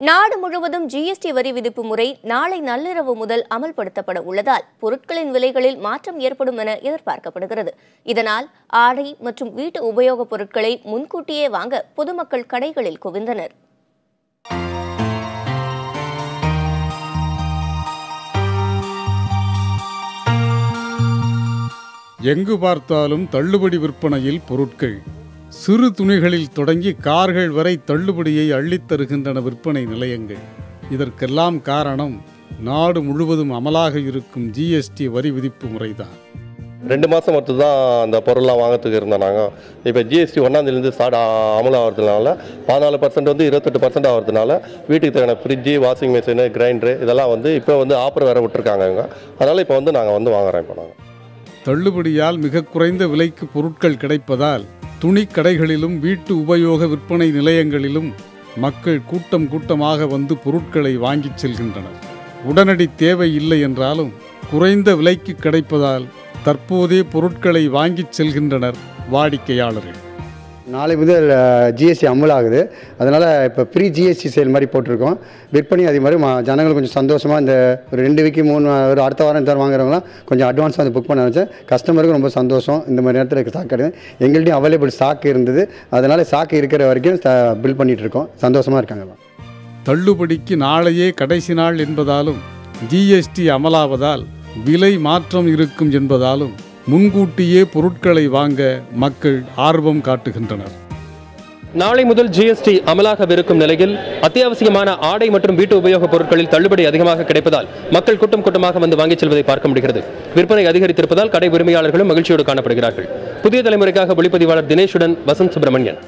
நாடு முழுவதும் ஜிஎஸ்டி வரி விதிப்பு முறை நாளை நள்ளிரவு முதல் அமல்படுத்தப்பட உள்ளதால் பொருட்களின் விலைகளில் மாற்றம் ஏற்படும் என எதிர்பார்க்கப்படுகிறது. இதனால் ஆடை மற்றும் வீட்டு உபயோகப் பொருட்களை முன்கூட்டியே வாங்க பொதுமக்கள் கடைகளில் குவிந்தனர். எங்கு பார்த்தாலும் தள்ளுபடி விற்பனையில் பொருட்கள். சிறு துணிகளில் தொடங்கி கார்கள் வரை தள்ளுபடியை அள்ளித்தருகின்றன விற்பனை நிலையங்கள். இதற்கெல்லாம் காரணம் நாடு முழுவதும் அமலாக இருக்கும் ஜிஎஸ்டி வரி விதிப்பு முறைதான். 2 மாதம் மட்டும் தான் அந்த பொருள்லாம் வாங்கிறதுக்கு இருந்தோம். நாங்கள் இப்போ ஜிஎஸ்டி 1ஆம் ஸ்டார்ட் அமலாகிறதுனால 14% 28% ஆகிறதுனால வீட்டுக்கு தேவையான ஃப்ரிட்ஜு, வாஷிங் மிஷினு, கிரைண்டரு இதெல்லாம் இப்போ ஆஃபர் வேறு விட்டுருக்காங்க. அதனால் இப்போ நாங்கள் வாங்குகிறோம். இப்போ நாங்கள் தள்ளுபடியால் மிக குறைந்த விலைக்கு பொருட்கள் கிடைப்பதால் துணி கடைகளிலும் வீட்டு உபயோக விற்பனை நிலையங்களிலும் மக்கள் கூட்டமாக வந்து பொருட்களை வாங்கிச் செல்கின்றனர். உடனடி தேவை இல்லை என்றாலும் குறைந்த விலைக்கு கிடைப்பதால் தற்போதே பொருட்களை வாங்கிச் செல்கின்றனர் வாடிக்கையாளர்கள். நாளை முதல் ஜிஎஸ்டி அமலாகுது. அதனால் இப்போ ப்ரீ ஜிஎஸ்டி சேல் மாதிரி போட்டிருக்கோம். விற்பனை அதே மாதிரி ஜனங்கள் கொஞ்சம் சந்தோஷமாக இந்த ஒரு 2 வீக்கு 3 ஒரு அடுத்த வாரம் இந்த வாங்குறவங்களாம் கொஞ்சம் அட்வான்ஸாக வந்து புக் பண்ண வச்சேன். கஸ்டமருக்கு ரொம்ப சந்தோஷம். இந்த மாதிரி நேரத்தில் ஸ்டாக் கிடையாது. எங்கள்கிட்டையும் அவைலபிள் ஸ்டாக் இருந்தது. அதனால் ஸ்டாக் இருக்கிற வரைக்கும் பில் பண்ணிகிட்டு இருக்கோம். சந்தோஷமாக இருக்காங்க. தள்ளுபடிக்கு நாளையே கடைசி நாள் என்பதாலும் ஜிஎஸ்டி அமலாவதால் விலை மாற்றம் இருக்கும் என்பதாலும் முன்கூட்டியே பொருட்களை வாங்க மக்கள் ஆர்வம் காட்டுகின்றனர். நாளை முதல் ஜிஎஸ்டி அமலாகவிருக்கும் நிலையில் அத்தியாவசியமான ஆடை மற்றும் வீட்டு உபயோகப் பொருட்களில் தள்ளுபடி அதிகமாக கிடைப்பதால் மக்கள் கூட்டமாக வந்து வாங்கிச் செல்வதை பார்க்க முடிகிறது. விற்பனை அதிகரித்திருப்பதால் கடை உரிமையாளர்களும் மகிழ்ச்சியோடு காணப்படுகிறார்கள். புதிய தலைமுறைக்காக ஒளிப்பதிவாளர் தினேஷுடன் வசந்த் சுப்பிரமணியன்.